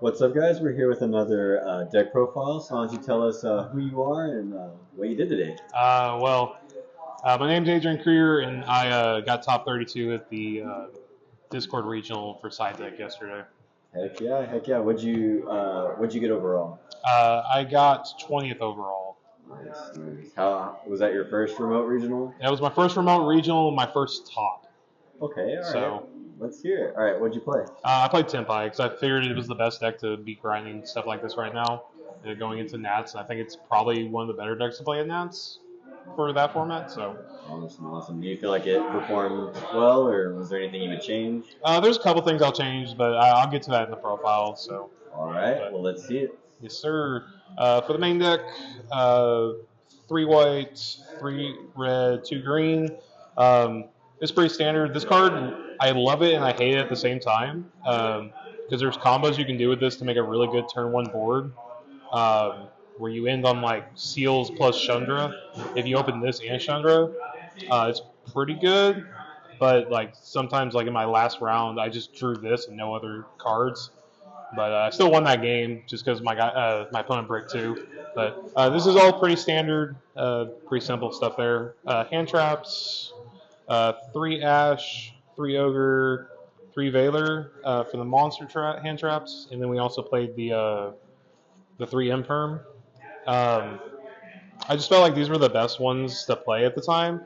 What's up, guys? We're here with another deck profile. So why don't you tell us who you are and what you did today? My name's Adrian and I got top 32 at the Discord regional for side deck yesterday. Heck yeah, heck yeah. What'd you get overall? I got 20th overall. Nice, nice. How was that your first remote regional? That was my first remote regional, my first top. Okay, all right. So Let's hear it. All right, what'd you play? I played Tenpai because I figured it was the best deck to be grinding stuff like this right now, going into Nats. And I think it's probably one of the better decks to play at Nats for that format. So Awesome, awesome. Do you feel like it performed well, or was there anything you would change? there's a couple things I'll change, but I'll get to that in the profile. So All right, but, well, let's see it. yes, sir. For the main deck, uh, 3 white, 3 red, 2 green. It's pretty standard. This card, I love it and I hate it at the same time because there's combos you can do with this to make a really good turn one board. Where you end on like Seals plus Chandra. If you open this and Chandra, it's pretty good. But like sometimes, like in my last round, I just drew this and no other cards. But I still won that game just because my opponent bricked two. But this is all pretty standard, pretty simple stuff there. Hand traps, 3 Ash, 3 Ogre, 3 Veiler for the monster hand traps, and then we also played the 3 Imperm. Um, I just felt like these were the best ones to play at the time.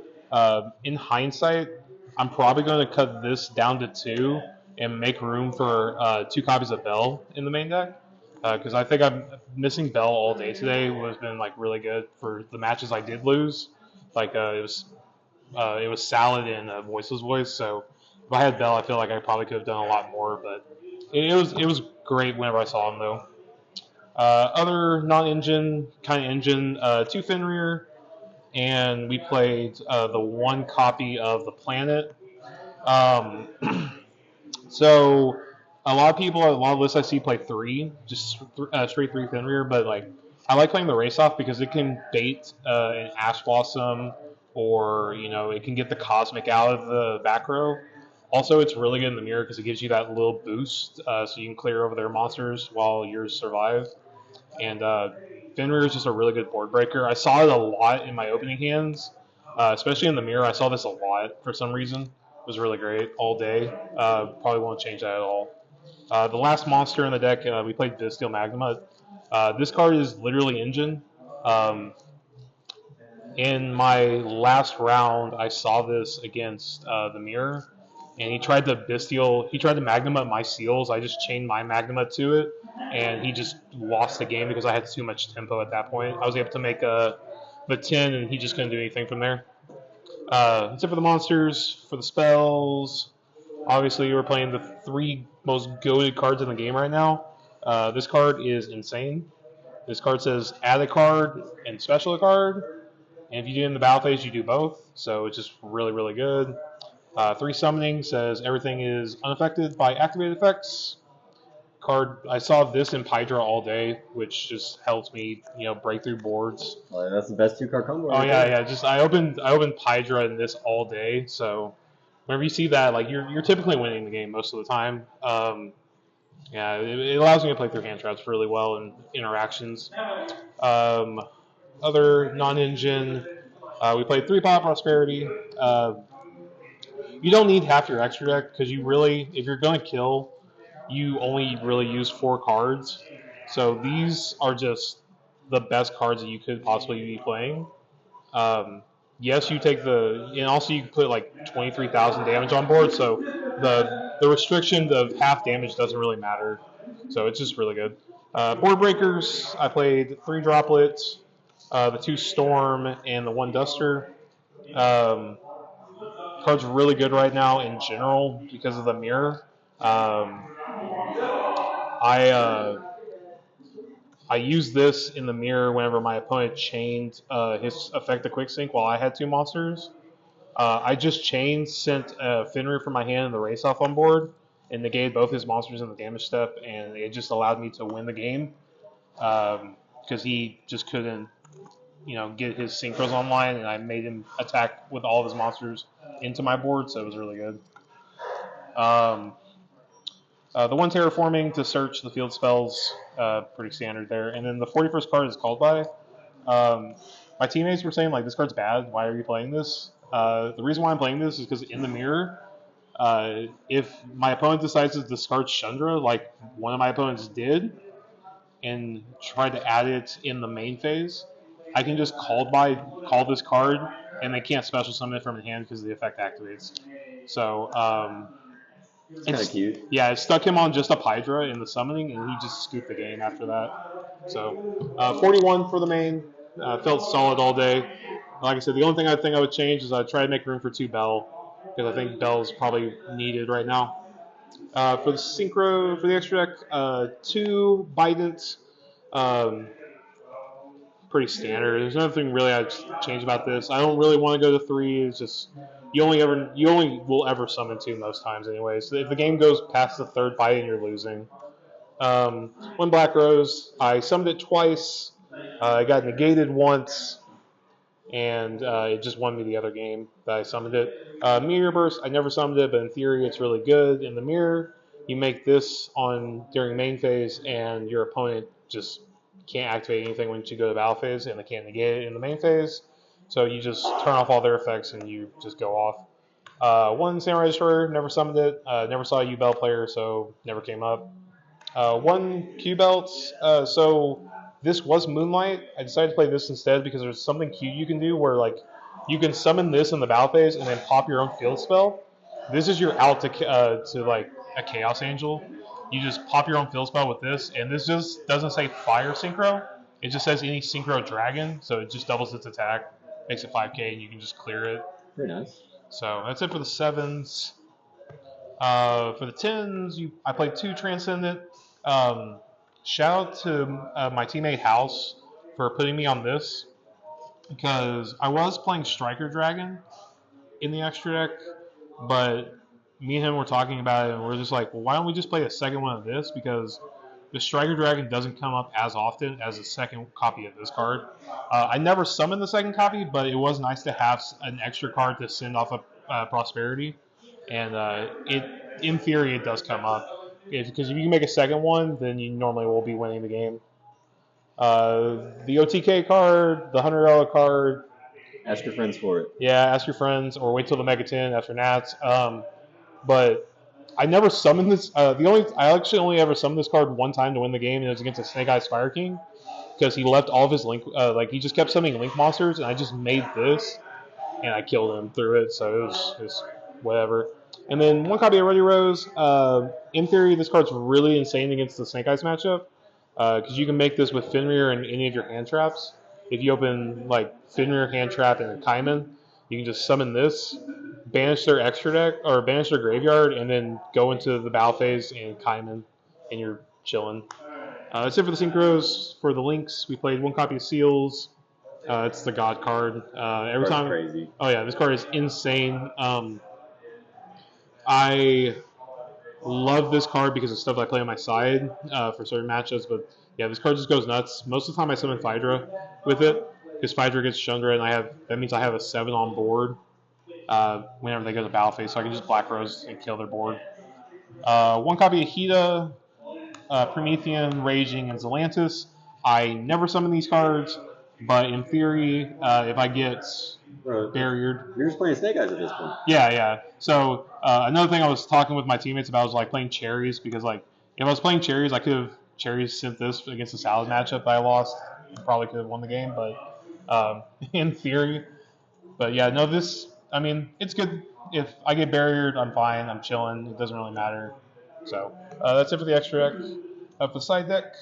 In hindsight, I'm probably going to cut this down to 2 and make room for 2 copies of Bell in the main deck. Because I think I'm missing Bell all day today has been like really good for the matches I did lose. Like it was Salad and Voiceless Voice. So if I had Bell, I feel like I probably could have done a lot more. But it was great whenever I saw him though. Other non-engine kind of engine, 2 Fenrir, and we played the 1 copy of the planet. Um, so a lot of people, a lot of lists I see play 3, just straight 3 Fenrir, but like I like playing the race off because it can bait an Ash Blossom, or it can get the Cosmic out of the back row. Also, it's really good in the mirror because it gives you that little boost, so you can clear over their monsters while yours survive. And Fenrir is just a really good board breaker. I saw it a lot in my opening hands, especially in the mirror. I saw this a lot for some reason. It was really great all day. Probably won't change that at all. The last monster in the deck, we played Bestial Magma. This card is literally engine. Um, in my last round, I saw this against the mirror, and he tried to Magnum up my seals. I just chained my Magnum up to it, and he just lost the game because I had too much tempo at that point. I was able to make the 10, and he just couldn't do anything from there. Except for the monsters, for the spells, obviously we're playing the 3 most goated cards in the game right now. This card is insane. This card says add a card and special a card. And if you do it in the battle phase, you do both. So it's just really, really good. 3 summoning says everything is unaffected by activated effects. Card, I saw this in Pydra all day, which just helps me, break through boards. Well, that's the best 2 card combo. Oh yeah, yeah. Just I opened Pydra in this all day, so whenever you see that, like you're typically winning the game most of the time. Yeah, it allows me to play through hand traps really well in interactions. Um, Other non-engine, we played 3 Pot Prosperity. You don't need half your extra deck because if you're going to kill, you only really use 4 cards. So these are just the best cards that you could possibly be playing. Yes, you take and also you can put like 23,000 damage on board. So the restriction of half damage doesn't really matter. So it's just really good. Board breakers, I played 3 droplets, the 2 storm, and the 1 duster. Card's really good right now in general because of the mirror. I used this in the mirror whenever my opponent chained his effect to quick sync while I had 2 monsters. I just chained, sent Fenrir from my hand and the race off on board, and negated both his monsters in the damage step, and it just allowed me to win the game because he just couldn't, get his synchros online, and I made him attack with all of his monsters into my board, so it was really good. The one terraforming to search the field spells, pretty standard there. And then the 41st card is called by. My teammates were saying, like, this card's bad. Why are you playing this? The reason why I'm playing this is because in the mirror, if my opponent decides to discard Chandra, like one of my opponents did, and tried to add it in the main phase, I can just call this card, and they can't special summon it from the hand because the effect activates. So It's kind of cute. yeah, it stuck him on just a Hydra in the summoning, and he just scooped the game after that. So 41 for the main. Felt solid all day. Like I said, the only thing I think I would change is I'd try to make room for 2 Bell, because I think Bell is probably needed right now. For the synchro, for the extra deck, 2 Bident. Pretty standard. There's nothing really I'd change about this. I don't really want to go to 3. It's just you only will ever summon 2 most times anyway. So if the game goes past the 3rd Bident, you're losing. 1 Black Rose. I summoned it twice. I got negated once, and it just won me the other game that I summoned it. Mirror Burst, I never summoned it, but in theory it's really good. In the mirror, you make this on during main phase, and your opponent just can't activate anything when you go to battle phase, and they can't negate it in the main phase. So you just turn off all their effects, and you just go off. 1 Samurai Destroyer, never summoned it. Never saw a U-Belt player, so never came up. 1 Q-Belt, so this was Moonlight. I decided to play this instead because there's something cute you can do where, like, you can summon this in the battle phase and then pop your own field spell. This is your out to like a Chaos Angel. You just pop your own field spell with this, and this just doesn't say Fire Synchro. It just says any Synchro Dragon, so it just doubles its attack, makes it 5k, and you can just clear it. Very nice. So that's it for the 7s. For the 10s, I played 2 Transcendent. Shout out to my teammate House for putting me on this, because I was playing Striker Dragon in the extra deck, but me and him were talking about it, and we're just like, well, why don't we just play a second one of this, because the Striker Dragon doesn't come up as often as a second copy of this card. I never summoned the second copy, but it was nice to have an extra card to send off of Prosperity, and in theory it does come up. Because if you can make a second one, then you normally will be winning the game. The OTK card, the $100 card. Ask your friends for it. Yeah, ask your friends, or wait till the Mega 10 after Nats. But I never summoned this. I actually only ever summoned this card one time to win the game, and it was against a Snake Eyes Fire King, because he left all of his Link. He just kept summoning Link monsters, and I just made this, and I killed him through it. So it was whatever. And then 1 copy of Ruddy Rose. In theory, this card's really insane against the Snake Eyes matchup, because you can make this with Fenrir and any of your hand traps. If you open like Fenrir, hand trap, and a Kaiman, you can just summon this, banish their extra deck or banish their graveyard, and then go into the battle phase and Kaiman, and you're chilling. That's it for the synchros. For the links, we played 1 copy of Seals. It's the God card. Every time. Crazy. Oh yeah, this card is insane. I love this card because of stuff I play on my side for certain matchups, but yeah, this card just goes nuts. Most of the time I summon Phaedra with it, because Phaedra gets Chandra, and that means I have a 7 on board whenever they go to battle phase, so I can just Black Rose and kill their board. 1 copy of Hida, Promethean, Raging, and Zelantis. I never summon these cards, but in theory, if I get barriered. You're just playing Snake Eyes at this point. Yeah. So another thing I was talking with my teammates about was like playing Cherries, because like if I was playing Cherries, I could have Cherries sent this against the Salad matchup that I lost. Probably could have won the game, but in theory. But yeah, no, it's good. If I get barriered, I'm fine. I'm chilling. It doesn't really matter. So that's it for the extra deck. For the side deck,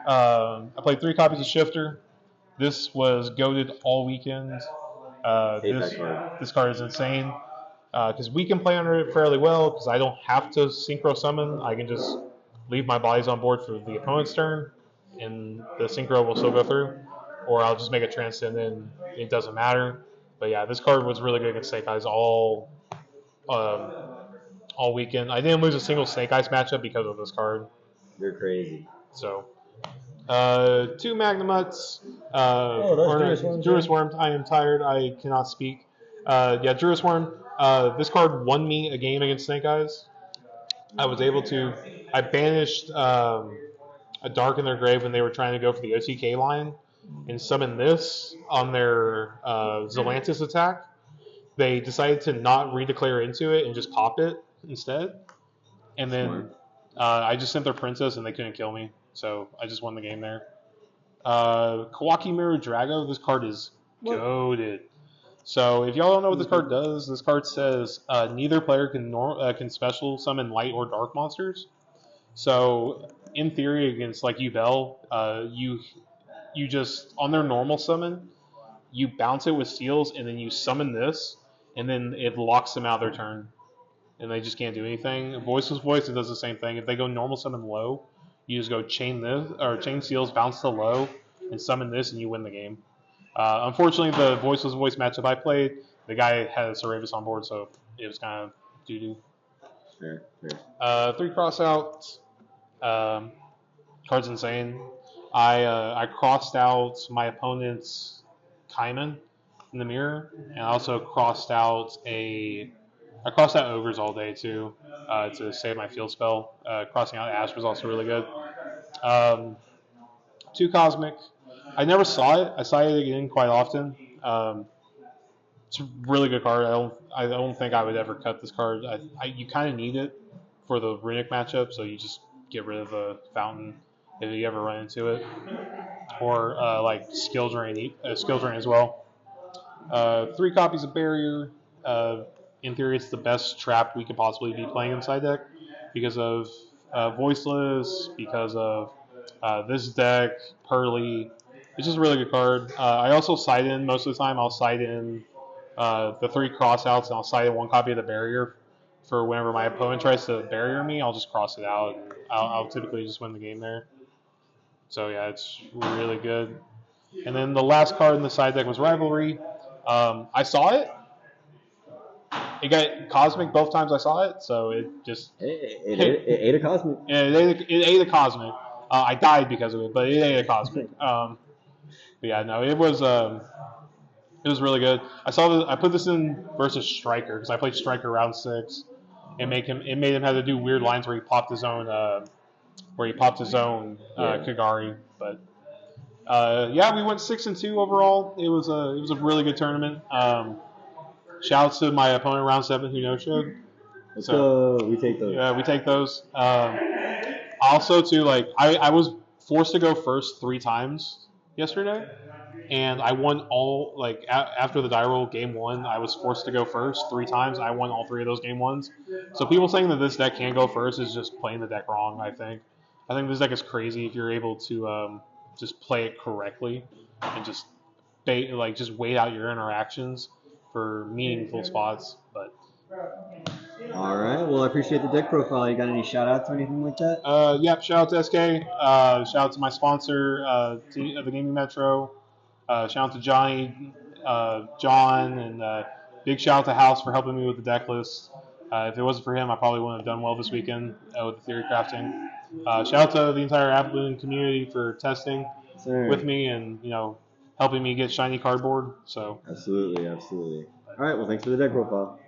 I played 3 copies of Shifter. This was goated all weekend. This card is insane, because we can play under it fairly well, because I don't have to synchro summon. I can just leave my bodies on board for the opponent's turn, and the synchro will still go through. Or I'll just make a Transcendent. It doesn't matter. But yeah, this card was really good against Snake Eyes all weekend. I didn't lose a single Snake Eyes matchup because of this card. You're crazy. So 2 Magnamuts. Druris Worm. I am tired. I cannot speak. Druris Worm. This card won me a game against Snake Eyes. I was able to. I banished a Dark in their grave when they were trying to go for the OTK line and summon this on their Zelantis attack. They decided to not redeclare into it and just pop it instead. And then I just sent their princess and they couldn't kill me. So I just won the game there. Kawaki Miru Drago, this card is goated. So if y'all don't know what this card does, this card says neither player can special summon light or dark monsters. So in theory, against like Yubel, you just on their normal summon, you bounce it with seals, and then you summon this, and then it locks them out their turn, and they just can't do anything. Voiceless Voice, it does the same thing. If they go normal summon low, you just go chain this or chain seals, bounce to low, and summon this, and you win the game. Unfortunately, the Voiceless Voice matchup I played, the guy had Cerevis on board, so it was kind of doo-doo. Fair. 3 cross outs. Card's insane. I crossed out my opponent's Kaiman in the mirror, and I also crossed out ogres all day too to save my field spell. Crossing out Ash was also really good. 2 cosmic. I never saw it. I saw it again quite often. It's a really good card. I don't think I would ever cut this card. You kind of need it for the Runic matchup, so you just get rid of the Fountain if you ever run into it, or like skill drain as well. 3 copies of Barrier. In theory, it's the best trap we could possibly be playing inside deck because of Voiceless, because of this deck, Pearly. It's just a really good card. I also side in most of the time. I'll side in the 3 crossouts, and I'll side in 1 copy of the Barrier for whenever my opponent tries to barrier me. I'll just cross it out, and I'll typically just win the game there. So yeah, it's really good. And then the last card in the side deck was Rivalry. I saw it. It got Cosmic both times I saw it, so it just... It ate a Cosmic. Yeah, it ate a Cosmic. I died because of it, but it ate a Cosmic. But yeah, no, it was really good. I put this in versus Striker because I played Striker round 6. It made him have to do weird lines where he popped his own Kagari. But yeah, we went 6-2 overall. It was a really good tournament. Shout out to my opponent round 7 who no-showed. So we take those. Yeah, we take those. Also, too, like I was forced to go first 3 times yesterday, and I won all. Like after the die roll game 1, I was forced to go first 3 times. I won all 3 of those game 1s. So people saying that this deck can't go first is just playing the deck wrong. I think this deck is crazy if you're able to just play it correctly and just wait out your interactions for meaningful spots. But all right. Well, I appreciate the deck profile. You got any shout outs or anything like that? Yep. Shout out to SK. Shout out to my sponsor, the Gaming Metro. Shout out to Johnny, John, and big shout out to House for helping me with the deck list. If it wasn't for him, I probably wouldn't have done well this weekend with the theory crafting. Shout out to the entire Appleton community for testing with me and helping me get shiny cardboard. So absolutely. All right. Well, thanks for the deck profile.